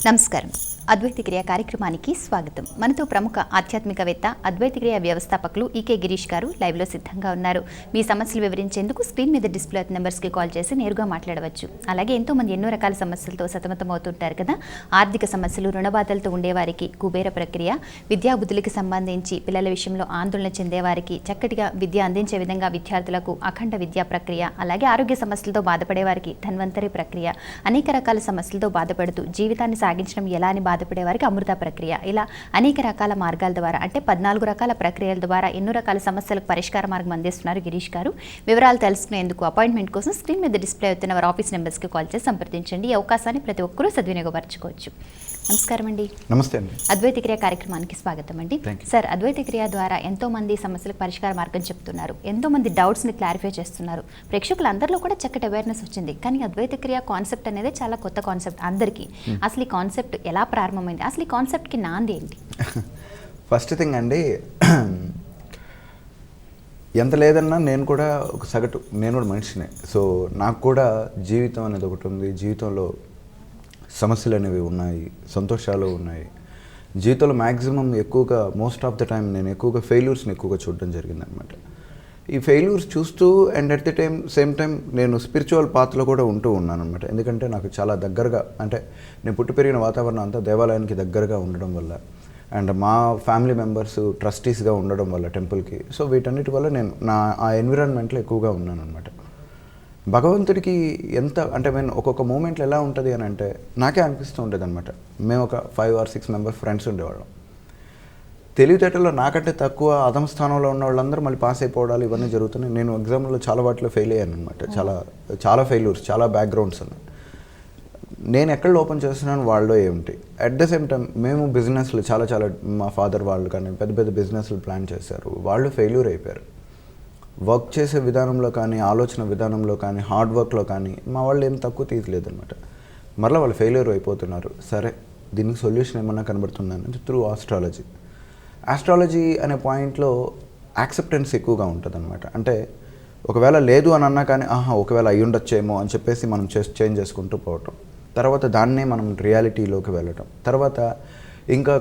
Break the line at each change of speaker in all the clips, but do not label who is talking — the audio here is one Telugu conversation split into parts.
నమస్కారం. అద్వైత క్రియ కార్యక్రమానికి స్వాగతం. మనతో ప్రముఖ ఆధ్యాత్మికవేత్త అద్వైత క్రియ వ్యవస్థాపకులు ఈకే గిరీష్ గారు లైవ్లో సిద్ధంగా ఉన్నారు. మీ సమస్యలు వివరించేందుకు స్క్రీన్ మీద డిస్ప్లే నెంబర్స్కి కాల్ చేసి నేరుగా మాట్లాడవచ్చు. అలాగే ఎంతోమంది ఎన్నో రకాల సమస్యలతో సతమతం అవుతుంటారు కదా. ఆర్థిక సమస్యలు, రుణబాధలతో ఉండేవారికి కుబేర ప్రక్రియ, విద్యాబుద్ధులకి సంబంధించి పిల్లల విషయంలో ఆందోళన చెందేవారికి చక్కటిగా విద్య అందించే విధంగా విద్యార్థులకు అఖండ విద్యా ప్రక్రియ, అలాగే ఆరోగ్య సమస్యలతో బాధపడే వారికి ధన్వంతరి ప్రక్రియ, అనేక రకాల సమస్యలతో బాధపడుతూ జీవితాన్ని సాగించడం ఎలా అని బాధపడే వారికి అమృత ప్రక్రియ, ఇలా అనేక రకాల మార్గాల ద్వారా అంటే 14 రకాల ప్రక్రియల ద్వారా ఎన్నో రకాల సమస్యలకు పరిష్కార మార్గం అందిస్తున్నారు గిరీష్ గారు. వివరాలు తెలుసుకునేందుకు అపాయింట్మెంట్ కోసం స్క్రీన్ మీద డిస్ప్లే అవుతున్న వారి ఆఫీస్ నెంబర్స్కి కాల్ చేసి సంప్రదించండి. ఈ అవకాశాన్ని ప్రతి ఒక్కరూ సద్వినియోగపరచుకోవచ్చు. నమస్కారం అండి.
నమస్తే అండి.
అద్వైత క్రియ కార్యక్రమానికి స్వాగతం అండి. సార్, అద్వైత క్రియ ద్వారా ఎంతో మంది సమస్యలకు పరిష్కార మార్గం చెప్తున్నారు, ఎంతో మంది డౌట్స్ని క్లారిఫై చేస్తున్నారు. ప్రేక్షకులందరిలో కూడా చక్కటి అవేర్నెస్ వచ్చింది. కానీ అద్వైత క్రియ కాన్సెప్ట్ అనేది చాలా కొత్త కాన్సెప్ట్ అందరికీ. అసలు ఈ కాన్సెప్ట్ ఎలా ప్రారంభమైంది? అసలు ఈ కాన్సెప్ట్కి నాంది ఏంటి?
ఫస్ట్ థింగ్ అండి, ఎంత లేదన్నా నేను కూడా ఒక సగటు, నేను కూడా మనిషినే. సో నాకు కూడా జీవితం అనేది ఒకటి ఉంది. జీవితంలో సమస్యలు అనేవి ఉన్నాయి, సంతోషాలు ఉన్నాయి. జీవితంలో మ్యాక్సిమం ఎక్కువగా మోస్ట్ ఆఫ్ ద టైం నేను ఎక్కువగా ఫెయిల్యూర్స్ని ఎక్కువగా చూడడం జరిగిందనమాట. ఈ ఫెయిల్యూర్స్ చూస్తూ and at the same time నేను స్పిరిచువల్ పాత్లో కూడా ఉంటూ ఉన్నాను అనమాట. ఎందుకంటే నాకు చాలా దగ్గరగా, అంటే నేను పుట్టి పెరిగిన వాతావరణం అంతా దేవాలయానికి దగ్గరగా ఉండడం వల్ల అండ్ మా ఫ్యామిలీ మెంబర్స్ ట్రస్టీస్గా ఉండడం వల్ల టెంపుల్కి, సో వీటన్నిటి వల్ల నేను ఆ ఎన్విరాన్మెంట్లో ఎక్కువగా ఉన్నాను అనమాట. భగవంతుడికి ఎంత అంటే నేను ఒక్కొక్క మూమెంట్లో ఎలా ఉంటుంది అని అంటే నాకే అనిపిస్తూ ఉండేది అనమాట. మేము ఒక 5 or 6 మెంబర్స్ ఫ్రెండ్స్ ఉండేవాళ్ళం. తెలివితేటల్లో నాకంటే తక్కువ అధమ స్థానంలో ఉన్న వాళ్ళందరూ మళ్ళీ పాస్ అయిపోవడాలు ఇవన్నీ జరుగుతున్నాయి. నేను ఎగ్జామ్లో చాలా వాటిలో ఫెయిల్ అయ్యాను అనమాట. చాలా ఫెయిల్యూర్స్, చాలా బ్యాక్గ్రౌండ్స్ ఉన్నాయి. నేను ఎక్కడ ఓపెన్ చేస్తున్నాను వాళ్ళు ఏమిటి. అట్ ద సేమ్ టైం మేము బిజినెస్లు చాలా మా ఫాదర్ వాళ్ళు కానీ పెద్ద బిజినెస్లు ప్లాన్ చేశారు, వాళ్ళు ఫెయిల్యూర్ అయిపోయారు. వర్క్ చేసే విధానంలో కానీ, ఆలోచన విధానంలో కానీ, హార్డ్ వర్క్లో కానీ మా వాళ్ళు ఏం తక్కువ తీయలేదన్నమాట. మరలా వాళ్ళు ఫెయిల్యూర్ అయిపోతున్నారు. సరే, దీనికి సొల్యూషన్ ఏమన్నా కనబడుతుందని త్రూ ఆస్ట్రాలజీ అనే పాయింట్లో యాక్సెప్టెన్స్ ఎక్కువగా ఉంటుంది అనమాట. అంటే ఒకవేళ లేదు అని అన్నా కానీ ఒకవేళ అయ్యి ఉండొచ్చేమో అని చెప్పేసి మనం చేంజ్ చేసుకుంటూ పోవటం, తర్వాత దాన్నే మనం రియాలిటీలోకి వెళ్ళటం, తర్వాత ఇంకా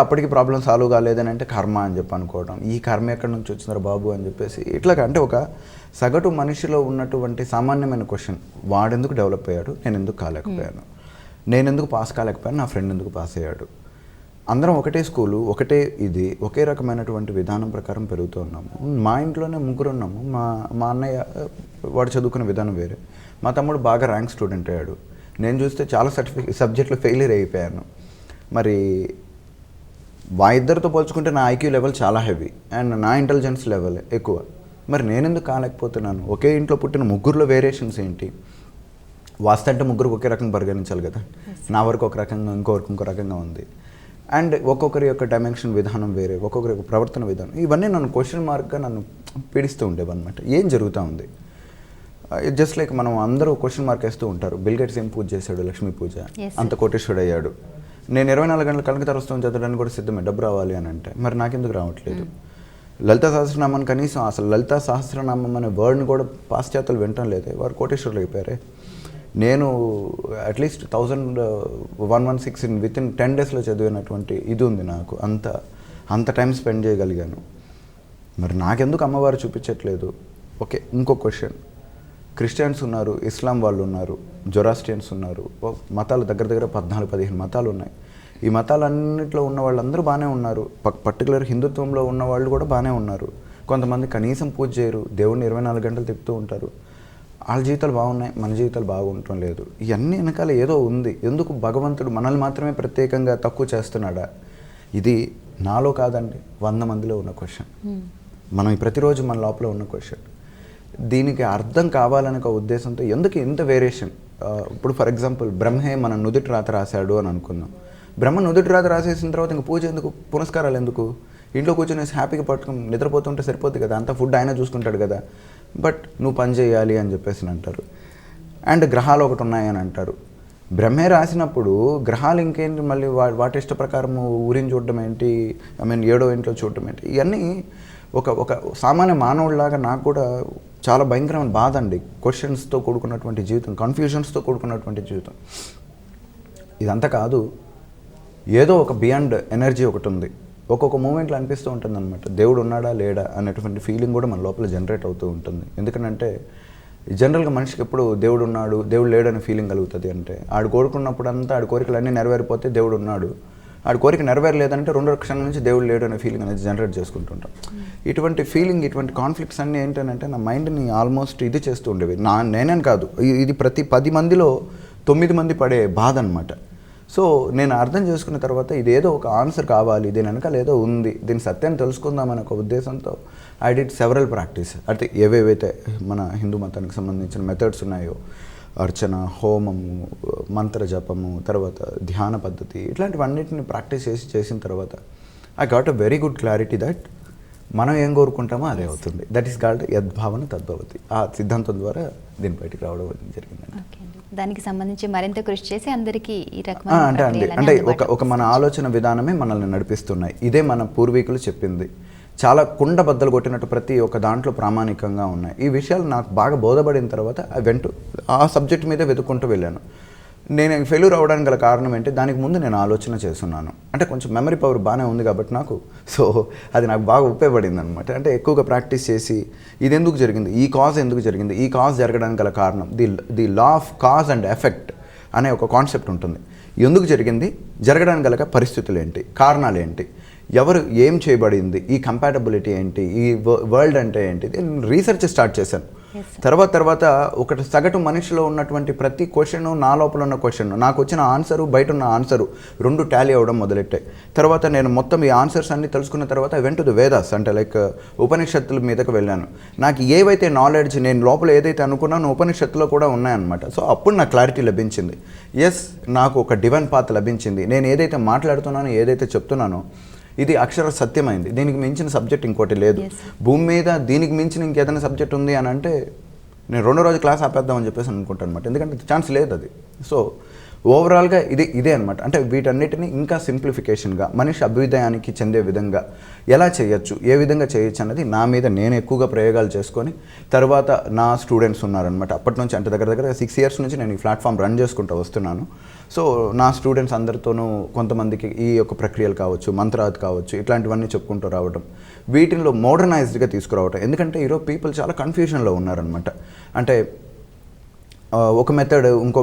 అప్పటికి ప్రాబ్లం సాల్వ్ కాలేదని అంటే కర్మ అని చెప్పి అనుకోవడం. ఈ కర్మ ఎక్కడి నుంచి వచ్చిందో బాబు అని చెప్పేసి ఇట్లాగా. అంటే ఒక సగటు మనిషిలో ఉన్నటువంటి సామాన్యమైన క్వశ్చన్, వాడెందుకు డెవలప్ అయ్యాడు, నేను ఎందుకు కాలేకపోయాను, నేను ఎందుకు పాస్ కాలేకపోయాను, నా ఫ్రెండ్ ఎందుకు పాస్ అయ్యాడు, అందరం ఒకటే స్కూలు, ఒకటే ఇది, ఒకే రకమైనటువంటి విధానం ప్రకారం పెరుగుతూ ఉన్నాము. మా ఇంట్లోనే 3 ఉన్నాము. మా అన్నయ్య వాడు చదువుకునే విధానం వేరే, మా తమ్ముడు బాగా ర్యాంక్ స్టూడెంట్ అయ్యాడు, నేను చూస్తే చాలా సబ్జెక్టులు ఫెయిలియర్ అయిపోయాను. మరి ఇద్దరితో పోల్చుకుంటే నా ఐక్యూ లెవెల్ చాలా హెవీ అండ్ నా ఇంటెలిజెన్స్ లెవెల్ ఎక్కువ. మరి నేనెందుకు కాలేకపోతున్నాను? ఒకే ఇంట్లో పుట్టిన 3లో వేరియేషన్స్ ఏంటి? వాస్తు అంటే 3 ఒకే రకంగా పరిగణించాలి కదా. నా వరకు ఒక రకంగా, ఇంకో రకంగా ఉంది. అండ్ ఒక్కొక్కరి యొక్క డైమెన్షన్ విధానం వేరే, ఒక్కొక్కరి యొక్క ప్రవర్తన విధానం, ఇవన్నీ నన్ను క్వశ్చన్ మార్క్గా నన్ను పీడిస్తూ ఉండేవన్నమాట. ఏం జరుగుతూ ఉంది? జస్ట్ లైక్ మనం అందరూ క్వశ్చన్ మార్క్ వేస్తూ ఉంటారు. బిల్ గేట్స్ ఏం పూజ చేశాడు? లక్ష్మీ పూజ. అంత కోటేశ్వరుడు అయ్యాడు. నేను 24 గంటలు కనక తరస్తుని చదవడానికి కూడా సిద్ధమే, డబ్బు రావాలి అని అంటే. మరి నాకెందుకు రావట్లేదు? లలితా సహస్రనామం, కనీసం అసలు లలితా సహస్రనామం అనే వర్డ్ని కూడా పాశ్చాత్యులు వినటం లేదే, వారు కోటేశ్వరులు అయిపోయారే. నేను అట్లీస్ట్ 1116 వితిన్ 10 daysలో చదివినటువంటి ఇది ఉంది నాకు. అంత టైం స్పెండ్ చేయగలిగాను. మరి నాకెందుకు అమ్మవారు చూపించట్లేదు? ఓకే, ఇంకో క్వశ్చన్. క్రిస్టియన్స్ ఉన్నారు, ఇస్లాం వాళ్ళు ఉన్నారు, జొరాస్ట్రియన్స్ ఉన్నారు, మతాలు దగ్గర 14-15 మతాలు ఉన్నాయి. ఈ మతాలన్నింటిలో ఉన్న వాళ్ళందరూ బాగానే ఉన్నారు. పర్టికులర్ హిందుత్వంలో ఉన్న వాళ్ళు కూడా బాగానే ఉన్నారు. కొంతమంది కనీసం పూజ చేయరు, దేవుడిని 24 గంటలు తిప్పుతూ ఉంటారు. వాళ్ళ జీవితాలు బాగున్నాయి, మన జీవితాలు బాగుండటం లేదు. ఇవన్నీ వెనకాల ఏదో ఉంది. ఎందుకు భగవంతుడు మనల్ని మాత్రమే ప్రత్యేకంగా తక్కువ చేస్తున్నాడా? ఇది నాలో కాదండి, 100 మందిలో ఉన్న క్వశ్చన్. మనం ప్రతిరోజు మన లోపల ఉన్న క్వశ్చన్. దీనికి అర్థం కావాలనే ఒక ఉద్దేశంతో ఎందుకు ఇంత వేరియేషన్? ఇప్పుడు ఫర్ ఎగ్జాంపుల్ బ్రహ్మే మన నుదుటి రాత రాశాడు అని అనుకుందాం. బ్రహ్మ నుదుటి రాత రాసేసిన తర్వాత ఇంక పూజ ఎందుకు, పునస్కారాలు ఎందుకు? ఇంట్లో కూర్చొని హ్యాపీగా పట్టుకుని నిద్రపోతుంటే సరిపోతుంది కదా, అంతా ఫుడ్ ఆయన చూసుకుంటాడు కదా. బట్ నువ్వు పని చేయాలి అని చెప్పేసి అంటారు. అండ్ గ్రహాలు ఒకటి ఉన్నాయని అంటారు. బ్రహ్మే రాసినప్పుడు గ్రహాలు ఇంకేంటి, మళ్ళీ వాటి ఇష్ట ప్రకారం ఊరిని చూడడం ఏంటి, ఏడో ఇంట్లో చూడటం ఏంటి? ఇవన్నీ ఒక సామాన్య మానవుడిలాగా నాకు కూడా చాలా భయంకరమైన బాధ అండి. క్వశ్చన్స్తో కూడుకున్నటువంటి జీవితం, కన్ఫ్యూజన్స్తో కూడుకున్నటువంటి జీవితం. ఇదంతా కాదు, ఏదో ఒక బియాండ్ ఎనర్జీ ఒకటి ఉంది. ఒక్కొక్క మూమెంట్లో అనిపిస్తూ ఉంటుంది అనమాట, దేవుడు ఉన్నాడా లేడా అనేటువంటి ఫీలింగ్ కూడా మన లోపల జనరేట్ అవుతూ ఉంటుంది. ఎందుకంటే జనరల్గా మనిషికి ఎప్పుడు దేవుడు ఉన్నాడు, దేవుడు లేడు అనే ఫీలింగ్ కలుగుతుంది. అంటే ఆడు కోరుకున్నప్పుడు అంతా ఆడి కోరికలు అన్నీ నెరవేరిపోతే దేవుడు ఉన్నాడు, ఆడి కోరిక నెరవేరలేదంటే 2 క్షణం నుంచి దేవుడు లేడు అనే ఫీలింగ్ అనేది జనరేట్ చేసుకుంటుంటాం. ఇటువంటి ఫీలింగ్, ఇటువంటి కాన్ఫ్లిక్ట్స్ అన్నీ ఏంటంటే నా మైండ్ని ఆల్మోస్ట్ ఇది చేస్తూ ఉండేవి. నేనేం కాదు, ఇది ప్రతి 10 మందిలో 9 మంది పడే బాధ అనమాట. సో నేను అర్థం చేసుకున్న తర్వాత ఇది ఏదో ఒక ఆన్సర్ కావాలి, దీని వెనకాల ఏదో ఉంది, దీని సత్యాన్ని తెలుసుకుందామనే ఒక ఉద్దేశంతో ఐ డిడ్ సెవరల్ ప్రాక్టీస్. అంటే ఏవేవైతే మన హిందూ మతానికి సంబంధించిన మెథడ్స్ ఉన్నాయో, అర్చన, హోమము, మంత్ర జపము, తర్వాత ధ్యాన పద్ధతి, ఇట్లాంటివన్నిటిని ప్రాక్టీస్ చేసిన తర్వాత I got a very good clarity that మనం ఏం కోరుకుంటామో అదే అవుతుంది. దట్ ఈస్ కాల్డ్ యద్భావన తద్భవతి. ఆ సిద్ధాంతం ద్వారా దీని బయటికి రావడం జరిగిందండి.
దానికి సంబంధించి మరింత కృషి చేసి అందరికీ ఈ
అంటే ఒక మన ఆలోచన విధానమే మనల్ని నడిపిస్తున్నాయి. ఇదే మన పూర్వీకులు చెప్పింది. చాలా కుండ బద్దలు కొట్టినట్టు ప్రతి ఒక్క దాంట్లో ప్రామాణికంగా ఉన్నాయి. ఈ విషయాలు నాకు బాగా బోధపడిన తర్వాత ఆ సబ్జెక్ట్ మీదే వెతుక్కుంటూ వెళ్ళాను. నేను ఫెయిల్యూర్ అవ్వడానికి గల కారణం ఏంటి, దానికి ముందు నేను ఆలోచన చేస్తున్నాను. అంటే కొంచెం మెమరీ పవర్ బాగానే ఉంది కాబట్టి నాకు, సో అది నాకు బాగా ఉపయోగపడింది అనమాట. అంటే ఎక్కువగా ప్రాక్టీస్ చేసి ఇది ఎందుకు జరిగింది, ఈ కాజ్ ఎందుకు జరిగింది, ఈ కాజ్ జరగడానికి గల కారణం, the law of cause and effect అనే ఒక కాన్సెప్ట్ ఉంటుంది. ఎందుకు జరిగింది, జరగడానికి గల పరిస్థితులు ఏంటి, కారణాలు ఏంటి, ఎవరు ఏం చేయబడింది, ఈ కంపాటబిలిటీ ఏంటి, ఈ వరల్డ్ అంటే ఏంటి, రీసెర్చ్ స్టార్ట్ చేశాను. తర్వాత ఒకటి సగటు మనిషిలో ఉన్నటువంటి ప్రతి క్వశ్చన్, నా లోపల ఉన్న క్వశ్చన్, నాకు వచ్చిన ఆన్సరు, బయట ఉన్న ఆన్సరు 2 టాలీ అవ్వడం మొదలెట్టాయి. తర్వాత నేను మొత్తం ఈ ఆన్సర్స్ అన్ని తెలుసుకున్న తర్వాత I went to the Vedas, అంటే లైక్ ఉపనిషత్తుల మీదకి వెళ్ళాను. నాకు ఏవైతే నాలెడ్జ్, నేను లోపల ఏదైతే అనుకున్నానో ఉపనిషత్తులో కూడా ఉన్నాయన్నమాట. సో అప్పుడు నాకు క్లారిటీ లభించింది. ఎస్, నాకు ఒక డివైన్ పాత్ లభించింది. నేను ఏదైతే మాట్లాడుతున్నానో, ఏదైతే చెప్తున్నానో ఇది అక్షర సత్యమైంది. దీనికి మించిన సబ్జెక్ట్ ఇంకోటి లేదు భూమి మీద. దీనికి మించిన ఇంకేదైనా సబ్జెక్ట్ ఉంది అని అంటే నేను 2వ రోజు క్లాస్ ఆపేద్దామని చెప్పేసి అనుకుంటాను అనమాట. ఎందుకంటే ఛాన్స్ లేదు అది. సో ఓవరాల్గా ఇదే అనమాట. అంటే వీటన్నిటిని ఇంకా సింప్లిఫికేషన్గా మనిషి అభ్యుదయానికి చెందే విధంగా ఎలా చేయొచ్చు, ఏ విధంగా చేయొచ్చు అన్నది నా మీద నేను ఎక్కువగా ప్రయోగాలు చేసుకొని, తర్వాత నా స్టూడెంట్స్ ఉన్నారనమాట. అప్పటి నుంచి అంటే దగ్గర 6 years నుంచి నేను ఈ ప్లాట్ఫామ్ రన్ చేసుకుంటూ వస్తున్నాను. సో నా స్టూడెంట్స్ అందరితోనూ కొంతమందికి ఈ యొక్క ప్రక్రియలు కావచ్చు, మంత్రాలు కావచ్చు, ఇట్లాంటివన్నీ చెప్పుకుంటూ రావడం, వీటిల్లో మోడర్నైజ్డ్గా తీసుకురావడం. ఎందుకంటే ఈరోజు పీపుల్ చాలా కన్ఫ్యూజన్లో ఉన్నారనమాట. అంటే ఒక మెథడ్, ఇంకో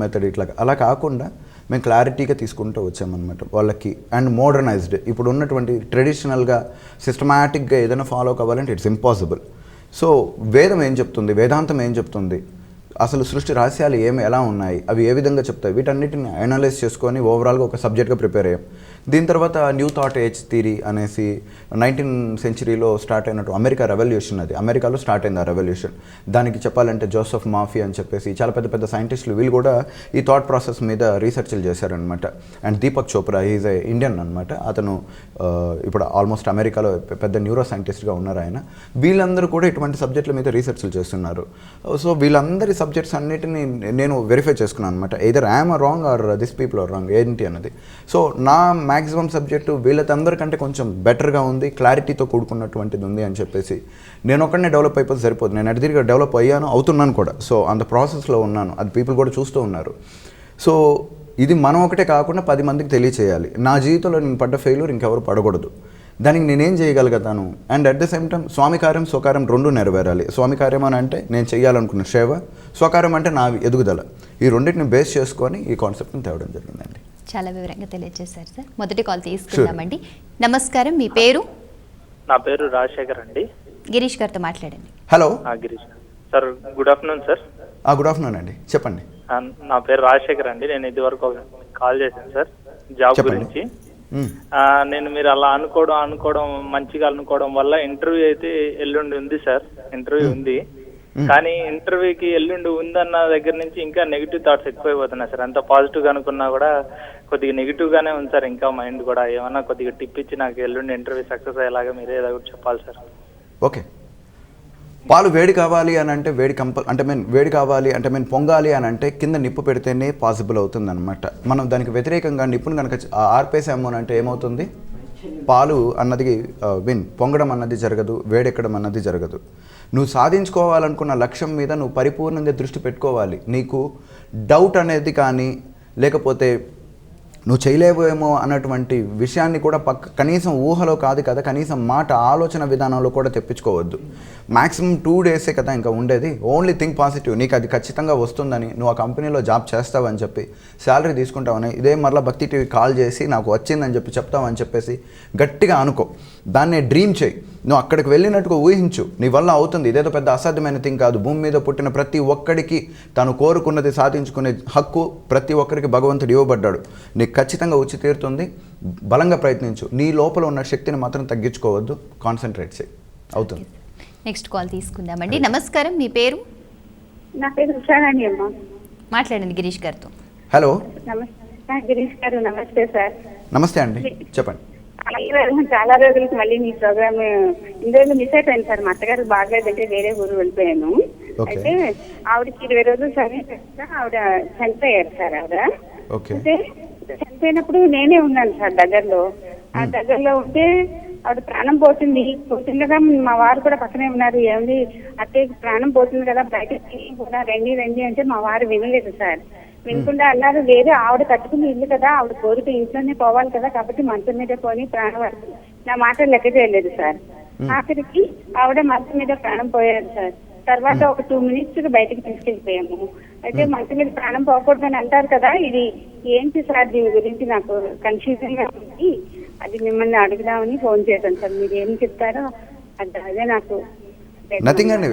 మెథడ్ ఇట్లా అలా కాకుండా మేము క్లారిటీగా తీసుకుంటూ వచ్చామన్నమాట వాళ్ళకి. అండ్ మోడర్నైజ్డ్, ఇప్పుడు ఉన్నటువంటి ట్రెడిషనల్గా సిస్టమాటిక్గా ఏదైనా ఫాలో కావాలంటే ఇట్స్ ఇంపాసిబుల్. సో వేదం ఏం చెప్తుంది, వేదాంతం ఏం చెప్తుంది, అసలు సృష్టి రహస్యాలు ఎలా ఉన్నాయి, అవి ఏ విధంగా చెప్తాయి, వీటన్నిటిని అనలైజ్ చేసుకొని ఓవరాల్గా ఒక సబ్జెక్ట్గా ప్రిపేర్ అయ్యాం. దీని తర్వాత న్యూ థాట్ ఏజ్ థియరీ అనేసి 19th century స్టార్ట్ అయినట్టు అమెరికా రెవల్యూషన్, అది అమెరికాలో స్టార్ట్ అయింది ఆ రెవల్యూషన్. దానికి చెప్పాలంటే జోసెఫ్ మాఫీ అని చెప్పేసి చాలా పెద్ద సైంటిస్టులు వీళ్ళు కూడా ఈ థాట్ ప్రాసెస్ మీద రీసెర్చ్లు చేశారనమాట. And Deepak Chopra, is a Indian అనమాట. అతను ఇప్పుడు ఆల్మోస్ట్ అమెరికాలో పెద్ద న్యూరో సైంటిస్ట్గా ఉన్నారు ఆయన. వీళ్ళందరూ కూడా ఇటువంటి సబ్జెక్టుల మీద రీసెర్చ్లు చేస్తున్నారు. సో వీళ్ళందరి సబ్జెక్ట్స్ అన్నిటిని నేను వెరిఫై చేసుకున్నాను అనమాట. Either I'm wrong or this people are wrong ఏంటి అన్నది. సో నా మ్యాక్సిమం సబ్జెక్టు వీళ్ళందరికంటే కొంచెం బెటర్గా ఉంది, క్లారిటీతో కూడుకున్నటువంటిది ఉంది అని చెప్పేసి నేను ఒక్కడనే డెవలప్ అయిపోతే సరిపోదు. నేను అడిదిరిగా డెవలప్ అవుతున్నాను కూడా. సో అంత ప్రాసెస్లో ఉన్నాను, అది పీపుల్ కూడా చూస్తూ ఉన్నారు. సో ఇది మనం ఒకటే కాకుండా 10 మందికి తెలియచేయాలి. నా జీవితంలో నేను పడ్డ ఫెయిల్యూర్ ఇంకెవరు పడకూడదు, దానికి నేనేం చేయగలుగుతాను. And at the same time స్వామి కార్యం స్వకార్యం 2 నెరవేరాలి. స్వామి కార్యం అని అంటే నేను చేయాలనుకున్న సేవ, స్వకార్యం అంటే నా ఎదుగుదల. ఈ రెండింటిని బేస్ చేసుకొని ఈ కాన్సెప్ట్ని తేవడం జరిగిందండి.
చాలా వివరంగా తెలియజేశారు సార్. మొదటి కాల్ తీసుకుందామండి. నమస్కారం, మీ పేరు?
నా పేరు రాజశేఖర్ అండి.
గిరీష్ గారితో మాట్లాడండి.
Hello
Girish sir, good afternoon sir.
Good afternoon అండి, చెప్పండి.
నా పేరు రాజశేఖర్ అండి. నేను ఇదివరకు కాల్ చేశాను సార్ జాబ్ గురించి. నేను మీరు అలా అనుకోవడం మంచిగా అనుకోవడం వల్ల ఇంటర్వ్యూ అయితే ఎల్లుండి ఉంది సార్. ఇంటర్వ్యూ ఉంది, కానీ ఇంటర్వ్యూకి ఎల్లుండి ఉందన్న దగ్గర నుంచి ఇంకా నెగిటివ్ థాట్స్ ఎక్కువైపోతున్నాయి సార్. అంత పాజిటివ్గా అనుకున్నా కూడా కొద్దిగా నెగిటివ్గానే ఉంది సార్. ఇంకా మైండ్ కూడా ఏమన్నా కొద్దిగా టిప్ ఇచ్చి నాకు ఎల్లుండి ఇంటర్వ్యూ సక్సెస్ అయ్యేలాగా మీరే ఏదో ఒకటి చెప్పాలి సార్.
ఓకే, పాలు వేడి కావాలి అని అంటే వేడి కావాలి అంటే పొంగాలి అని అంటే కింద నిప్పు పెడితేనే పాసిబుల్ అవుతుంది అనమాట. మనం దానికి వ్యతిరేకంగా నిప్పును కనుక ఆర్పేసాము అని అంటే ఏమవుతుంది, పాలు అన్నది పొంగడం అన్నది జరగదు, వేడెక్కడం అన్నది జరగదు. నువ్వు సాధించుకోవాలనుకున్న లక్ష్యం మీద నువ్వు పరిపూర్ణంగా దృష్టి పెట్టుకోవాలి. నీకు డౌట్ అనేది కానీ, లేకపోతే నువ్వు చేయలేవేమో అన్నటువంటి విషయాన్ని కూడా కనీసం ఊహలో కాదు కదా, కనీసం మాట ఆలోచన విధానంలో కూడా తెప్పించుకోవద్దు. మ్యాక్సిమం 2 డేసే కదా ఇంకా ఉండేది. Only think positive. నీకు అది ఖచ్చితంగా వస్తుందని, నువ్వు ఆ కంపెనీలో జాబ్ చేస్తావని చెప్పి, శాలరీ తీసుకుంటావని, ఇదే మరలా భక్తి టీవీ కాల్ చేసి నాకు వచ్చిందని చెప్పి చెప్తావని చెప్పేసి గట్టిగా అనుకో. దాన్నే డ్రీమ్ చేయి. నువ్వు అక్కడికి వెళ్ళినట్టుగా ఊహించు. నీ వల్ల అవుతుంది. ఇదేదో పెద్ద అసాధ్యమైన థింగ్ కాదు. భూమి మీద పుట్టిన ప్రతి ఒక్కడికి తను కోరుకున్నది సాధించుకునే హక్కు ప్రతి ఒక్కరికి భగవంతుడు ఇవ్వబడ్డాడు. నీకు ఖచ్చితంగా వచ్చి తీరుతుంది. బలంగా ప్రయత్నించు. నీ లోపల ఉన్న శక్తిని మాత్రం తగ్గించుకోవద్దు. కాన్సన్ట్రేట్ చేయి, అవుతుంది.
నెక్స్ట్ కాల్ తీసుకుందామండి. నమస్కారం, మీ పేరు?
నా పేరు ఉషారాణి అమ్మ.
మాట్లాడండి గిరీష్ గారితో.
హలో,
నమస్తే గిరీష్ గారు. నమస్తే సార్.
నమస్తే అండి, చెప్పండి.
చాలా రోజులకి మళ్ళీ మీ ప్రోగ్రామ్ ఇందులో మిస్ అయిపోయాను సార్. మా అత్తగారు బాగలేదంటే వేరే ఊరు వెళ్ళిపోయాను. అయితే ఆవిడకి 20 రోజులు సర్వీస్ ఆవిడ చనిపోయారు సార్. ఆవిడ అయితే చనిపోయినప్పుడు నేనే ఉన్నాను సార్ దగ్గరలో. ఆ దగ్గరలో ఉంటే ఆవిడ ప్రాణం పోతుండగా మా వారు కూడా పక్కనే ఉన్నారు. ఏమండి అత్తయ్యకి ప్రాణం పోతుంది కదా, బయటకి కూడా రండి అంటే మా వారు వినలేదు సార్. వినకుండా అన్నారు, లేదు ఆవిడ కట్టుకుని ఇల్లు కదా, ఆవిడ కోరిక ఇంట్లోనే పోవాలి కదా, కాబట్టి మంచం మీద పోని ప్రాణం వరకు నా మాట లెక్క చేయలేదు సార్. ఆఖరికి ఆవిడ మంచం మీద ప్రాణం పోయారు సార్. తర్వాత ఒక 2 minutes బయటకు తీసుకెళ్ళిపోయాము. అయితే మంచం మీద ప్రాణం పోకూడదని అంటారు కదా, ఇది ఏంటి సార్? దీని గురించి నాకు కన్ఫ్యూజన్ గా ఉంది. అది మిమ్మల్ని అడుగుదామని ఫోన్ చేశాను సార్. మీరు ఏం చెప్తారో అదే నాకు.
నథింగ్ అండి.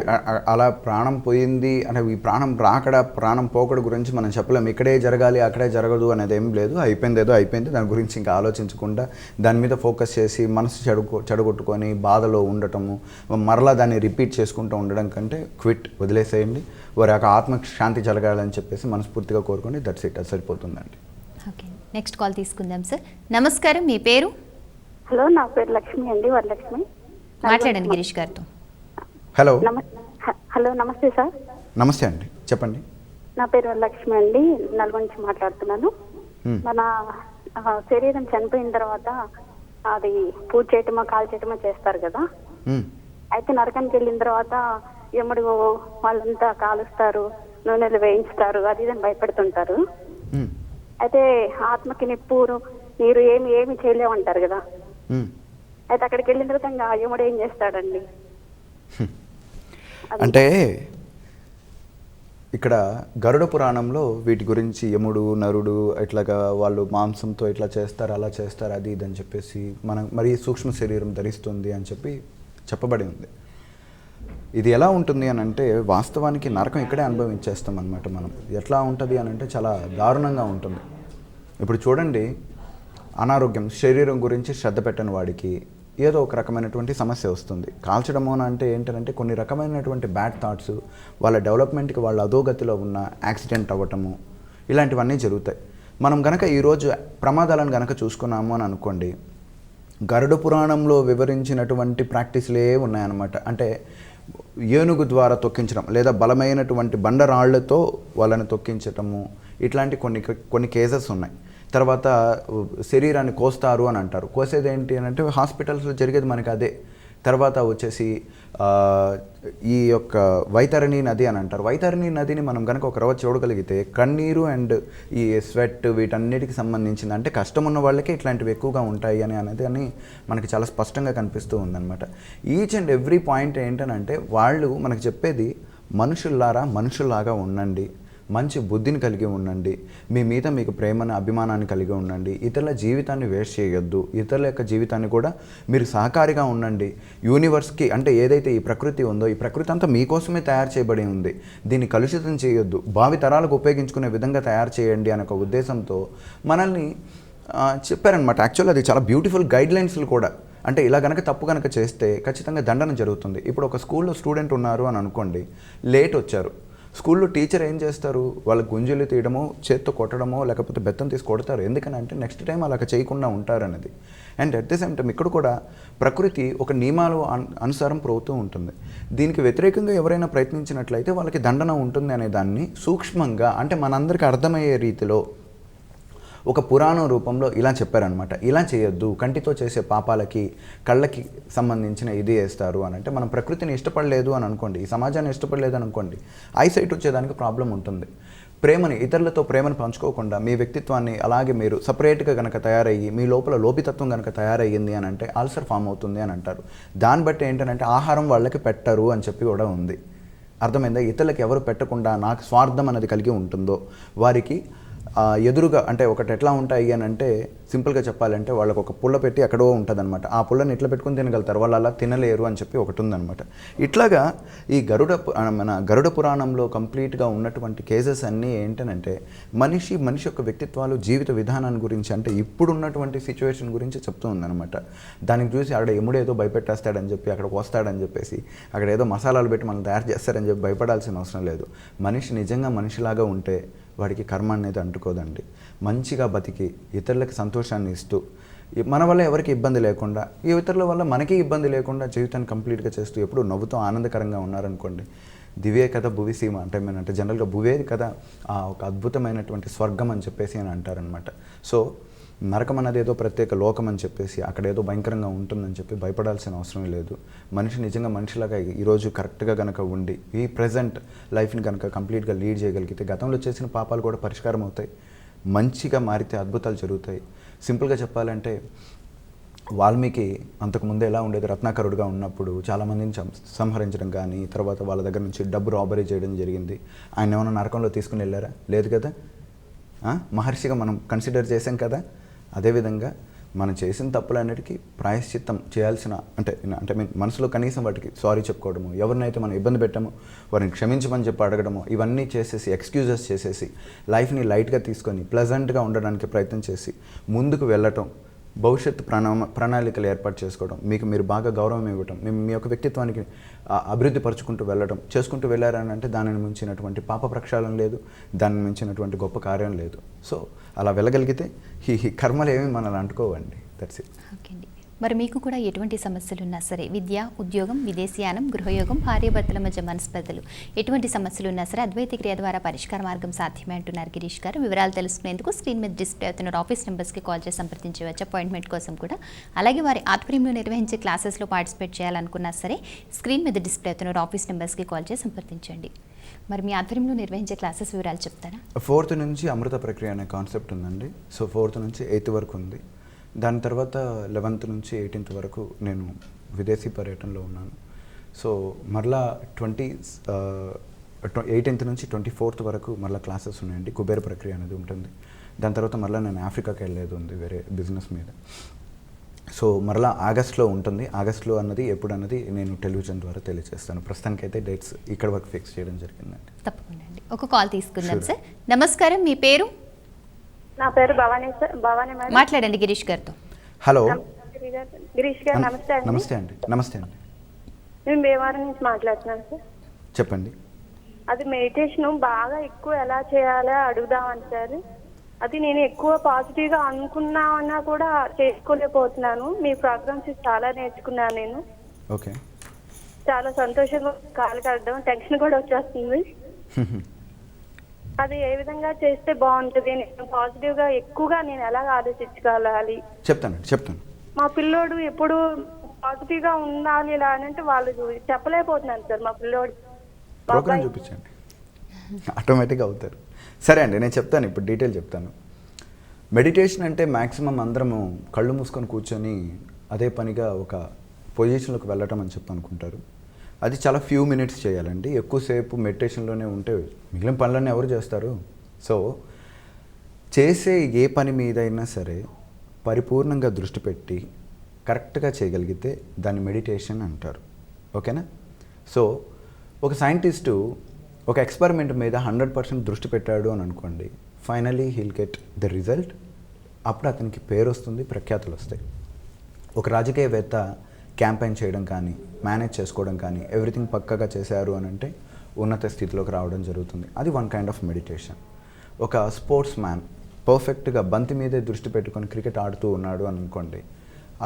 అలా ప్రాణం పోయింది అంటే ఈ ప్రాణం రాకడ ప్రాణం పోకడ గురించి మనం చెప్పలేము. ఇక్కడే జరగాలి అక్కడే జరగదు అనేది ఏం లేదు. అయిపోయింది ఏదో అయిపోయింది. దాని గురించి ఇంకా ఆలోచించకుండా దాని మీద ఫోకస్ చేసి మనసు చెడగొట్టుకొని బాధలో ఉండటము, మరలా దాన్ని రిపీట్ చేసుకుంటూ ఉండడం కంటే క్విట్, వదిలేసేయండి. వారి యొక్క ఆత్మకు శాంతి జరగాలని చెప్పేసి మనస్ఫూర్తిగా కోరుకొని దట్స్ ఇట్, అది సరిపోతుందండి.
ఓకే, నెక్స్ట్ కాల్ తీసుకుందాం సార్. నమస్కారం, మీ పేరు?
హలో, నా పేరు లక్ష్మి అండి, వరలక్ష్మి.
మాట్లాడండి గిరీష్ గారితో.
హలో.
హలో, నమస్తే సార్.
నమస్తే అండి, చెప్పండి.
నా పేరు వరలక్ష్మి అండి, నల్గొండ నుంచి మాట్లాడుతున్నాను. మన శరీరం చనిపోయిన తర్వాత అది పూజ చేయటమో కాల్ చేయటమో చేస్తారు కదా. అయితే నరకానికి వెళ్ళిన తర్వాత యముడు వాళ్ళంతా కాలుస్తారు, నూనెలు వేయించుతారు, అది ఇదని భయపెడుతుంటారు. అయితే ఆత్మకి నిప్పు నీరు ఏమి చేయలేమంటారు కదా. అయితే అక్కడికి వెళ్ళిన తర్వాత ఇంకా యముడు ఏం చేస్తాడండి?
అంటే ఇక్కడ గరుడ పురాణంలో వీటి గురించి యముడు, నరుడు ఇట్లాగా వాళ్ళు మాంసంతో ఇట్లా చేస్తారు, అలా చేస్తారు, అది ఇది అని చెప్పేసి మనం మరి సూక్ష్మ శరీరం ధరిస్తుంది అని చెప్పి చెప్పబడి ఉంది. ఇది ఎలా ఉంటుంది అని అంటే వాస్తవానికి నరకం ఇక్కడే అనుభవించేస్తాం అనమాట మనం. ఎట్లా ఉంటుంది అని అంటే చాలా దారుణంగా ఉంటుంది. ఇప్పుడు చూడండి, అనారోగ్యం, శరీరం గురించి శ్రద్ధ పెట్టని వాడికి ఏదో ఒక రకమైనటువంటి సమస్య వస్తుంది. కాల్చడము అంటే ఏంటంటే కొన్ని రకమైనటువంటి బ్యాడ్ థాట్స్, వాళ్ళ డెవలప్మెంట్కి వాళ్ళ అధోగతిలో ఉన్న యాక్సిడెంట్ అవ్వటము, ఇలాంటివన్నీ జరుగుతాయి. మనం గనక ఈరోజు ప్రమాదాలను గనక చూసుకున్నాము అని అనుకోండి, గరుడ పురాణంలో వివరించినటువంటి ప్రాక్టీస్లే ఉన్నాయన్నమాట. అంటే ఏనుగు ద్వారా తొక్కించడం, లేదా బలమైనటువంటి బండరాళ్లతో వాళ్ళని తొక్కించటము, ఇట్లాంటి కొన్ని కేసెస్ ఉన్నాయి. తర్వాత శరీరాన్ని కోస్తారు అని అంటారు. కోసేది ఏంటి అని అంటే హాస్పిటల్స్లో జరిగేది మనకి అదే. తర్వాత వచ్చేసి ఈ యొక్క వైతరణి నది అని అంటారు. వైతరణి నదిని మనం కనుక ఒక రవ్వ చూడగలిగితే కన్నీరు అండ్ ఈ స్వెట్ వీటన్నిటికి సంబంధించింది. అంటే కష్టం ఉన్న వాళ్ళకే ఇట్లాంటివి ఎక్కువగా ఉంటాయి అనేది మనకి చాలా స్పష్టంగా కనిపిస్తూ ఉందన్నమాట. ఈచ్ అండ్ ఎవ్రీ పాయింట్ ఏంటనంటే వాళ్ళు మనకు చెప్పేది మనుషుల్లాగా ఉండండి, మంచి బుద్ధిని కలిగి ఉండండి, మీ మీద మీకు ప్రేమను అభిమానాన్ని కలిగి ఉండండి, ఇతరుల జీవితాన్ని వేస్ట్ చేయొద్దు, ఇతరుల యొక్క జీవితాన్ని కూడా మీరు సహకారిగా ఉండండి. యూనివర్స్కి అంటే ఏదైతే ఈ ప్రకృతి ఉందో ఈ ప్రకృతి అంతా మీకోసమే తయారు చేయబడి ఉంది, దీన్ని కలుషితం చేయొద్దు, భావి తరాలకు ఉపయోగించుకునే విధంగా తయారు చేయండి అనే ఒక ఉద్దేశంతో మనల్ని చెప్పారనమాట. యాక్చువల్లీ అది చాలా బ్యూటిఫుల్ గైడ్లైన్స్లు కూడా. అంటే ఇలా తప్పు కనుక చేస్తే ఖచ్చితంగా దండన జరుగుతుంది. ఇప్పుడు ఒక స్కూల్లో స్టూడెంట్ ఉన్నారు అని అనుకోండి, లేట్ వచ్చారు. స్కూల్లో టీచర్ ఏం చేస్తారు? వాళ్ళకి గుంజలు తీయడమో, చేత్తో కొట్టడమో, లేకపోతే బెత్తం తీసి కొడతారు. ఎందుకనంటే నెక్స్ట్ టైం అలా చేయకుండా ఉంటారనేది. And at the same time ఇక్కడ కూడా ప్రకృతి ఒక నియమాలు అనుసారం పోతూ ఉంటుంది. దీనికి వ్యతిరేకంగా ఎవరైనా ప్రయత్నించినట్లయితే వాళ్ళకి దండన ఉంటుంది అనే దాన్ని సూక్ష్మంగా, అంటే మనందరికీ అర్థమయ్యే రీతిలో ఒక పురాణం రూపంలో ఇలా చెప్పారనమాట. ఇలా చేయొద్దు, కంటితో చేసే పాపాలకి కళ్ళకి సంబంధించిన ఇది వేస్తారు అని. అంటే మనం ప్రకృతిని ఇష్టపడలేదు అని అనుకోండి, ఈ సమాజాన్ని ఇష్టపడలేదు అని అనుకోండి, ఐసైట్ వచ్చేదానికి ప్రాబ్లం ఉంటుంది. ప్రేమని, ఇతరులతో ప్రేమను పంచుకోకుండా మీ వ్యక్తిత్వాన్ని అలాగే మీరు సపరేట్గా కనుక తయారయ్యి మీ లోపల లోపితత్వం కనుక తయారయ్యింది అని అంటే అల్సర్ ఫామ్ అవుతుంది అని అంటారు. దాన్ని బట్టి ఏంటంటే ఆహారం వాళ్ళకి పెట్టరు అని చెప్పి కూడా ఉంది. అర్థమైందా? ఇతరులకు ఎవరు పెట్టకుండా నాకు స్వార్థం అనేది కలిగి ఉంటుందో వారికి ఎదురుగా అంటే ఒకటి ఎట్లా ఉంటాయి అని అంటే సింపుల్గా చెప్పాలంటే వాళ్ళకు ఒక పుల్ల పెట్టి ఎక్కడో ఉంటుందన్నమాట. ఆ పుల్లని ఇట్లా పెట్టుకుని తినగలుగుతారు, వాళ్ళు అలా తినలేరు అని చెప్పి ఒకటి ఉందన్నమాట. ఇట్లాగా ఈ మన గరుడ పురాణంలో కంప్లీట్గా ఉన్నటువంటి కేసెస్ అన్నీ ఏంటనంటే మనిషి యొక్క వ్యక్తిత్వాలు, జీవిత విధానాన్ని గురించి అంటే ఇప్పుడున్నటువంటి సిచ్యువేషన్ గురించి చెప్తూ ఉందన్నమాట. దానికి చూసి అక్కడ ఎముడేదో భయపెట్టేస్తాడని చెప్పి అక్కడికి వస్తాడని చెప్పేసి అక్కడ ఏదో మసాలాలు పెట్టి మనం తయారు చేస్తారని చెప్పి భయపడాల్సిన అవసరం లేదు. మనిషి నిజంగా మనిషిలాగా ఉంటే వాడికి కర్మ అనేది అంటుకోదండి. మంచిగా బతికి ఇతరులకు సంతోషాన్ని ఇస్తూ మన వల్ల ఎవరికి ఇబ్బంది లేకుండా, ఈ ఇతరుల వల్ల మనకి ఇబ్బంది లేకుండా జీవితాన్ని కంప్లీట్గా చేస్తూ ఎప్పుడు నవ్వుతూ ఆనందకరంగా ఉన్నారనుకోండి, దివే కదా భువి సీమ అంటే జనరల్గా భువే కదా ఒక అద్భుతమైనటువంటి స్వర్గం అని చెప్పేసి అని అంటారనమాట. సో నరకం అన్నది ఏదో ప్రత్యేక లోకం అని చెప్పేసి అక్కడ ఏదో భయంకరంగా ఉంటుందని చెప్పి భయపడాల్సిన అవసరం లేదు. మనిషి నిజంగా మనిషిలాగా ఈరోజు కరెక్ట్గా కనుక ఉండి ఈ ప్రజెంట్ లైఫ్ని కనుక కంప్లీట్గా లీడ్ చేయగలిగితే గతంలో చేసిన పాపాలు కూడా పరిష్కారం అవుతాయి. మంచిగా మారితే అద్భుతాలు జరుగుతాయి. సింపుల్గా చెప్పాలంటే వాల్మీకి అంతకుముందు ఎలా ఉండేది, రత్నాకరుడుగా ఉన్నప్పుడు చాలామందిని సంహరించడం కానీ తర్వాత వాళ్ళ దగ్గర నుంచి డబ్బు రాబరీ చేయడం జరిగింది. ఆయన ఏమైనా నరకంలో తీసుకుని వెళ్ళారా? లేదు కదా. మహర్షిగా మనం కన్సిడర్ చేసాం కదా. అదేవిధంగా మనం చేసిన తప్పులన్నిటికీ ప్రాయశ్చిత్తం చేయాల్సిన అంటే మనసులో కనీసం వాటికి సారీ చెప్పుకోవడము, ఎవరినైతే మనం ఇబ్బంది పెట్టామో వారిని క్షమించమని చెప్పి అడగడము, ఇవన్నీ చేసేసి ఎక్స్క్యూజెస్ చేసేసి లైఫ్ని లైట్గా తీసుకొని ప్లెజెంట్గా ఉండడానికి ప్రయత్నం చేసి ముందుకు వెళ్ళటం, భవిష్యత్తు ప్రణాళికలు ఏర్పాటు చేసుకోవడం, మీరు బాగా గౌరవం ఇవ్వటం, మీ యొక్క వ్యక్తిత్వానికి అభివృద్ధి పరుచుకుంటూ వెళ్ళడం చేసుకుంటూ వెళ్ళారని అంటే దానిని మించినటువంటి పాప ప్రక్షాళన లేదు, దానిని మించినటువంటి గొప్ప కార్యం లేదు. సో అలా వెళ్ళగలిగితే ఈ కర్మలు ఏమీ మనల్ని అంటుకోవండి. That's it.
ఓకే అండి. మరి మీకు కూడా ఎటువంటి సమస్యలు ఉన్నా సరే, విద్య, ఉద్యోగం, విదేశీయానం, గృహయోగం, భార్యాభర్తల మధ్య మనస్పర్ధలు, ఎటువంటి సమస్యలు ఉన్నా సరే అద్వైత క్రియ ద్వారా పరిష్కార మార్గం సాధ్యమే అంటున్నారు గిరీష్ గారు. వివరాలు తెలుసుకునేందుకు స్క్రీన్ మీద డిస్ప్లే అవుతున్న ఆఫీస్ నెంబర్స్కి కాల్ చేసి సంప్రదించవచ్చు అపాయింట్మెంట్ కోసం కూడా. అలాగే వారి ఆధ్వర్యంలో నిర్వహించే క్లాసెస్లో పార్టిసిపేట్ చేయాలనుకున్నా సరే స్క్రీన్ మీద డిస్ప్లే అవుతున్న ఆఫీస్ నెంబర్స్కి కాల్ చేసి సంప్రదించండి. మరి మీ ఆధ్వర్యంలో నిర్వహించే క్లాసెస్ వివరాలు చెప్తారా?
4th నుంచి అమృత ప్రక్రియ అనే కాన్సెప్ట్ ఉందండి. సో 4th నుంచి 8th వరకు ఉంది. దాని తర్వాత 11th నుంచి 18th వరకు నేను విదేశీ పర్యటనలో ఉన్నాను. సో మరలా 18th నుంచి 24th వరకు మరలా క్లాసెస్ ఉన్నాయండి. కుబేర ప్రక్రియ అనేది ఉంటుంది. దాని తర్వాత మరలా నేను ఆఫ్రికాకి వెళ్ళేది ఉంది వేరే బిజినెస్ మీద. సో మరలా ఆగస్ట్లో ఉంటుంది. ఆగస్ట్లో అన్నది ఎప్పుడు అన్నది నేను టెలివిజన్ ద్వారా తెలియజేస్తాను. ప్రస్తుతానికైతే డేట్స్ ఇక్కడ వరకు ఫిక్స్ చేయడం జరిగిందండి.
తప్పకుండా అండి. ఒక కాల్ తీసుకుందాం సార్. నమస్కారం, మీ పేరు?
నా పేరు భవానీ సార్. భవానీ మేడం.
మాట్లాడండి గిరీష్ గారితో.
హలో
గిరీష్ గారు, నమస్తే అండి.
నమస్తే అండి. నమస్తే అండి.
నేను భీమవరం నుంచి మాట్లాడుతున్నాను సార్.
చెప్పండి.
అది మెడిటేషన్ బాగా ఎక్కువ ఎలా చేయాలో అడుగుదామని సార్. అది నేను ఎక్కువ పాజిటివ్గా అనుకున్నామన్నా కూడా చేసుకోలేకపోతున్నాను. మీ ప్రోగ్రామ్స్ చాలా నేర్చుకున్నాను నేను.
ఓకే.
చాలా సంతోషంగా కాలు కడడం, టెన్షన్ కూడా వచ్చేస్తుంది. అది ఏ విధంగా చేస్తే బాగుంటుంది, నేను పాజిటివ్గా ఎక్కువగా నేను ఎలా ఆలోచించగలాలి?
చెప్తాను.
మా పిల్లోడు ఎప్పుడు పాజిటివ్గా ఉండాలి ఇలా అని అంటే వాళ్ళు చెప్పలేకపోతున్నాను సార్. మా పిల్లోడు
ప్రోగ్రామ్ చూపించండి, ఆటోమేటిక్గా అవుతారు. సరే అండి, నేను చెప్తాను. ఇప్పుడు డీటెయిల్ చెప్తాను. మెడిటేషన్ అంటే మ్యాక్సిమం అందరము కళ్ళు మూసుకొని కూర్చొని అదే పనిగా ఒక పొజిషన్లోకి వెళ్ళటం అని చెప్పి అనుకుంటారు. అది చాలా ఫ్యూ మినిట్స్ చేయాలండి. ఎక్కువసేపు మెడిటేషన్లోనే ఉంటే మిగిలిన పనులన్నీ ఎవరు చేస్తారు? సో చేసే ఏ పని మీదైనా సరే పరిపూర్ణంగా దృష్టి పెట్టి కరెక్ట్గా చేయగలిగితే దాన్ని మెడిటేషన్ అంటారు. ఓకేనా? సో ఒక సైంటిస్టు ఒక ఎక్స్పెరిమెంట్ మీద 100% దృష్టి పెట్టాడు అని అనుకోండి, finally heal get the result. అప్పుడు అతనికి పేరు వస్తుంది, ప్రఖ్యాతులు వస్తాయి. ఒక రాజకీయవేత్త క్యాంపెయిన్ చేయడం కానీ, మేనేజ్ చేసుకోవడం కానీ, ఎవ్రీథింగ్ పక్కగా చేశారు అని అంటే ఉన్నత స్థితిలోకి రావడం జరుగుతుంది. అది వన్ కైండ్ ఆఫ్ మెడిటేషన్. ఒక స్పోర్ట్స్ మ్యాన్ పర్ఫెక్ట్గా బంతి మీదే దృష్టి పెట్టుకొని క్రికెట్ ఆడుతూ ఉన్నాడు అని అనుకోండి,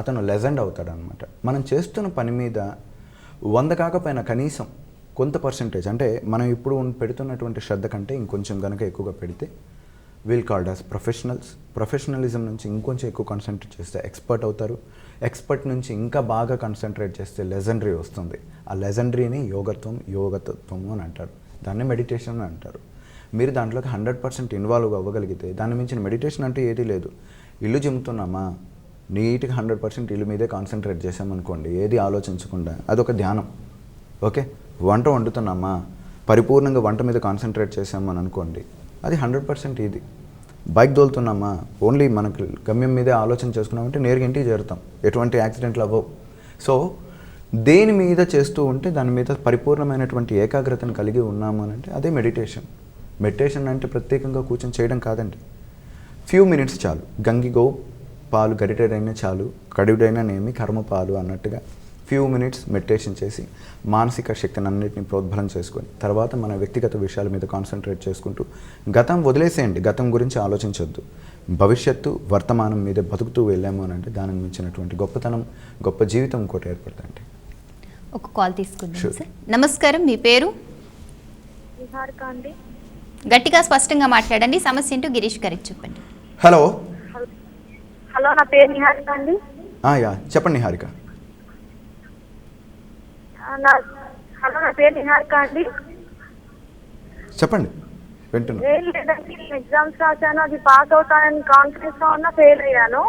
అతను లెజెండ్ అవుతాడు అనమాట. మనం చేస్తున్న పని మీద 100 కాకపోయినా కనీసం కొంత పర్సంటేజ్, అంటే మనం ఇప్పుడు పెడుతున్నటువంటి శ్రద్ధ కంటే ఇంకొంచెం కనుక ఎక్కువగా పెడితే we'll called as professionals. Professionalism నుంచి ఇంకొంచెం ఎక్కువ కాన్సన్ట్రేట్ చేస్తే ఎక్స్పర్ట్ అవుతారు. ఎక్స్పర్ట్ నుంచి ఇంకా బాగా కాన్సన్ట్రేట్ చేస్తే లెజెండరీ వస్తుంది. ఆ లెజెండరీని యోగత్వము అని అంటారు. దాన్ని మెడిటేషన్ అని అంటారు. మీరు దాంట్లోకి 100% ఇన్వాల్వ్ అవ్వగలిగితే దాని మించిన మెడిటేషన్ అంటే ఏదీ లేదు. ఇల్లు చిమ్ముతున్నామా, నీట్గా 100% ఇల్లు మీదే కాన్సన్ట్రేట్ చేసామనుకోండి, ఏది ఆలోచించకుండా, అదొక ధ్యానం. ఓకే, వంట వండుతున్నామా, పరిపూర్ణంగా వంట మీద కాన్సన్ట్రేట్ చేసామని అనుకోండి, అది 100% ఇది. బైక్ దోలుతున్నామా, ఓన్లీ మనకు గమ్యం మీదే ఆలోచన చేసుకున్నామంటే నేరుగా ఇంటికి చేరుతాం, ఎటువంటి యాక్సిడెంట్లు అవ్వవు. సో దేని మీద చేస్తూ ఉంటే దాని మీద పరిపూర్ణమైనటువంటి ఏకాగ్రతను కలిగి ఉన్నాము అని అంటే అదే మెడిటేషన్. మెడిటేషన్ అంటే ప్రత్యేకంగా కూర్చొని చేయడం కాదండి. ఫ్యూ మినిట్స్ చాలు. గంగిగో పాలు గరిటెడైనా చాలు, కడుడైనా నేమి కర్మ పాలు అన్నట్టుగా ఫ్యూ మినిట్స్ మెడిటేషన్ చేసి మానసిక శక్తిని అన్నింటినీ ప్రోద్బలం చేసుకొని తర్వాత మన వ్యక్తిగత విషయాల మీద కాన్సన్ట్రేట్ చేసుకుంటూ గతం వదిలేసేయండి, గతం గురించి ఆలోచించొద్దు. భవిష్యత్తు వర్తమానం మీదే బతుకుతూ వెళ్ళాము అని అంటే దానికి మించినటువంటి గొప్పతనం, గొప్ప జీవితం ఇంకోటి ఏర్పడుతుంది.
ఒక కాల్ తీసుకుందాం సార్. నమస్కారం, మీ పేరు?
నిహారిక అండి.
గట్టిగా స్పష్టంగా మాట్లాడండి, సమస్య ఏంటో గిరీష్ గారికి చెప్పండి.
హలో
హలో, నా పేరు నిహారిక అండి.
యా చెప్పండి నిహారిక.
హలో, నా పేరు నిహారిక అండి.
చెప్పండి, వింటున్నా.
ఏం లేదండి, ఎగ్జామ్స్ రాశాను, అది పాస్ అవుతానని కాన్ఫిడెన్స్ గా ఉన్నా ఫెయిల్ అయ్యాను.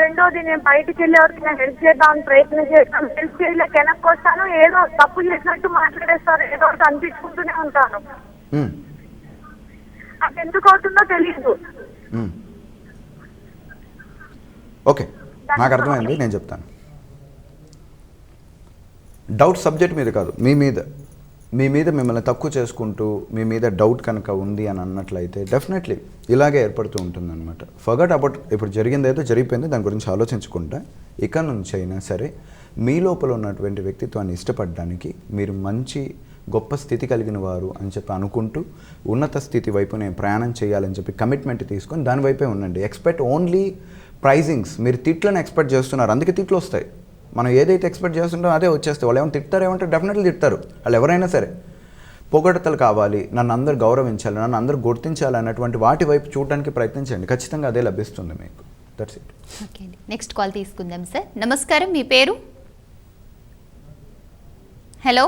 రెండోది, నేను బయటికి వెళ్ళే వరకు నేను హెల్ప్ చేద్దామని ప్రయత్నం చేస్తాను, హెల్ప్ చేయలేక వెనక్కి వస్తాను, ఏదో తప్పు చేసినట్టు మాట్లాడేస్తారు, ఏదో ఒకటి అనిపించుకుంటూనే ఉంటాను. అది ఎందుకు అవుతుందో తెలియదు.
ఓకే, నాకు అర్థమైంది, నేను చెప్తాను. డౌట్ సబ్జెక్ట్ మీద కాదు, మీ మీద మిమ్మల్ని తక్కువ చేసుకుంటూ మీ మీద డౌట్ కనుక ఉంది అని అన్నట్లయితే డెఫినెట్లీ ఇలాగే ఏర్పడుతూ ఉంటుందన్నమాట. ఫర్గట్ అబౌట్ ఇప్పుడు జరిగింది ఏదో జరిగిపోయింది, దాని గురించి ఆలోచించకుండా ఇక నుంచి అయినా సరే మీ లోపల ఉన్నటువంటి వ్యక్తిత్వాన్ని ఇష్టపడడానికి మీరు మంచి గొప్ప స్థితి కలిగిన వారు అని చెప్పి అనుకుంటూ ఉన్నత స్థితి వైపు నేను ప్రయాణం చేయాలని చెప్పి కమిట్మెంట్ తీసుకొని దాని వైపే ఉండండి. Expect only pricings. మీరు తిట్లను ఎక్స్పెక్ట్ చేస్తున్నారు, అందుకే తిట్లు వస్తాయి. మనం ఏదైతే ఎక్స్పెక్ట్ చేస్తుంటామో అదే వచ్చేస్తాయి. వాళ్ళు ఏమైనా తిడతారు, ఏమంటే డెఫినెట్లీ తిడతారు. వాళ్ళు ఎవరైనా సరే పొగడతలు కావాలి, నన్ను అందరూ గౌరవించాలి, నన్ను అందరూ గుర్తించాలి అన్నటువంటి వాటి వైపు చూడడానికి ప్రయత్నించండి, ఖచ్చితంగా అదే లభిస్తుంది మీకు. That's it.
ఓకే అండి, నెక్స్ట్ కాల్ తీసుకుందాం సార్. నమస్కారం, మీ పేరు? హలో,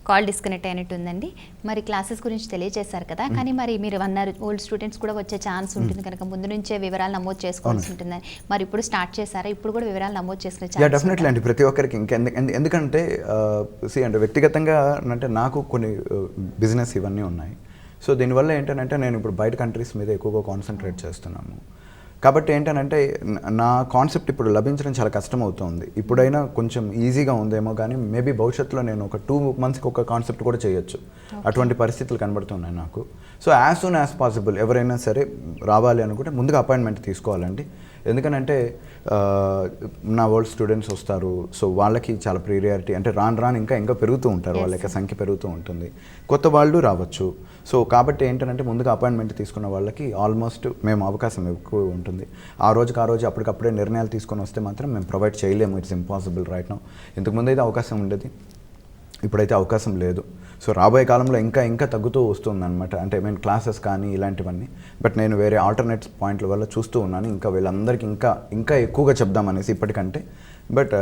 కాల్ డిస్కనెక్ట్ అయినట్టుందండి. మరి క్లాసెస్ గురించి తెలియజేశారు కదా, కానీ మరి మీరు అన్నారు ఓల్డ్ స్టూడెంట్స్ కూడా వచ్చే ఛాన్స్ ఉంటుంది కనుక ముందు నుంచే వివరాలు నమోదు చేసుకోవాల్సి ఉంటుందని. మరి ఇప్పుడు స్టార్ట్ చేశారా? ఇప్పుడు కూడా వివరాలు నమోదు చేసుకునే ఛాన్స్?
డెఫినెట్లీ అండి, ప్రతి ఒక్కరికి ఎందుకంటే అంటే వ్యక్తిగతంగా అంటే నాకు కొన్ని బిజినెస్ ఇవన్నీ ఉన్నాయి. సో దీనివల్ల ఏంటంటే నేను ఇప్పుడు బయట కంట్రీస్ మీద ఎక్కువగా కాన్సన్ట్రేట్ చేస్తున్నాము. కాబట్టి ఏంటంటే నా కాన్సెప్ట్ ఇప్పుడు లభించడం చాలా కష్టం అవుతుంది. ఇప్పుడైనా కొంచెం ఈజీగా ఉందేమో, కానీ మేబీ భవిష్యత్తులో నేను ఒక 2 monthsకి ఒక కాన్సెప్ట్ కూడా చేయొచ్చు. అటువంటి పరిస్థితులు కనబడుతున్నాయి నాకు. So as soon as possible ఎవరైనా సరే రావాలి అనుకుంటే ముందుగా అపాయింట్మెంట్ తీసుకోవాలండి. ఎందుకనంటే నా ఓల్డ్ స్టూడెంట్స్ వస్తారు, సో వాళ్ళకి చాలా ప్రియారిటీ, అంటే రాను ఇంకా పెరుగుతూ ఉంటారు, వాళ్ళ యొక్క సంఖ్య పెరుగుతూ ఉంటుంది, కొత్త వాళ్ళు రావచ్చు. సో కాబట్టి ఏంటంటే ముందుగా అపాయింట్మెంట్ తీసుకున్న వాళ్ళకి ఆల్మోస్ట్ మేము అవకాశం ఎక్కువ ఉంటుంది. ఆ రోజుకి అప్పటికప్పుడే నిర్ణయాలు తీసుకొని వస్తే మాత్రం మేము ప్రొవైడ్ చేయలేము, ఇట్స్ ఇంపాసిబుల్ రైట్ నౌ. ఇంతకుముందు అయితే అవకాశం ఉండేది, ఇప్పుడైతే అవకాశం లేదు. సో రాబోయే కాలంలో ఇంకా తగ్గుతూ వస్తుందన్నమాట, అంటే క్లాసెస్ కానీ ఇలాంటివన్నీ. బట్ నేను వేరే ఆల్టర్నేట్ పాయింట్ల వల్ల చూస్తూ ఉన్నాను, ఇంకా వీళ్ళందరికీ ఇంకా ఎక్కువగా చెప్దామనేసి ఇప్పటికంటే. బట్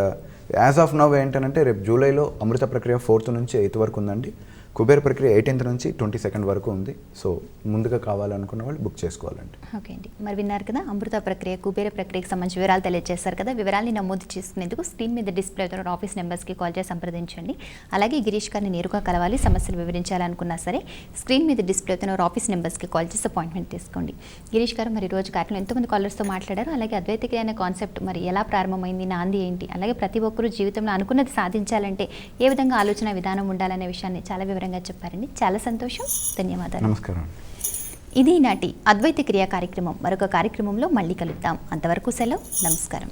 యాజ్ ఆఫ్ నవ్ ఏంటంటే రేపు జూలైలో అమృత ప్రక్రియ 4th నుంచి 8th వరకు ఉందండి. కుబేర ప్రక్రియ 18th నుంచి 22nd వరకు ఉంది. సో ముందుగా కావాలనుకున్న వాళ్ళు బుక్ చేసుకోవాలండి.
ఓకే అండి, మరి విన్నారు కదా, అమృత ప్రక్రియ, కుబేర ప్రక్రియకి సంబంధించి వివరాలు తెలియజేస్తారు కదా. వివరాలని నమోదు చేసుకునేందుకు స్క్రీన్ మీద డిస్ప్లే అవుతున్న ఆఫీస్ నెంబర్స్కి కాల్ చేసి సంప్రదించండి. అలాగే గిరీష్ గారిని నేరుగా కలవాలి, సమస్యలు వివరించాలనుకున్నా సరే స్క్రీన్ మీద డిస్ప్లే అవుతున్న ఆఫీస్ నెంబర్స్కి కాల్ చేసి అపాయింట్మెంట్ తీసుకోండి. గిరీష్ గారు, మరి రోజు కార్యక్రమంలో ఎంతోమంది కాలర్స్తో మాట్లాడారు. అలాగే అద్వైత క్రియ అనే కాన్సెప్ట్ మరి ఎలా ప్రారంభమైంది, నాంది ఏంటి, అలాగే ప్రతి ఒక్కరూ జీవితంలో అనుకున్నది సాధించాలంటే ఏ విధంగా ఆలోచన విధానం ఉండాలనే విషయాన్ని చాలా వివరంగా చెప్పారండి. చాలా సంతోషం, ధన్యవాదాలు.
నమస్కారం.
ఇది నాటి అద్వైత క్రియ కార్యక్రమం. మరొక కార్యక్రమంలో మళ్ళీ కలుద్దాం. అంతవరకు సెలవు, నమస్కారం.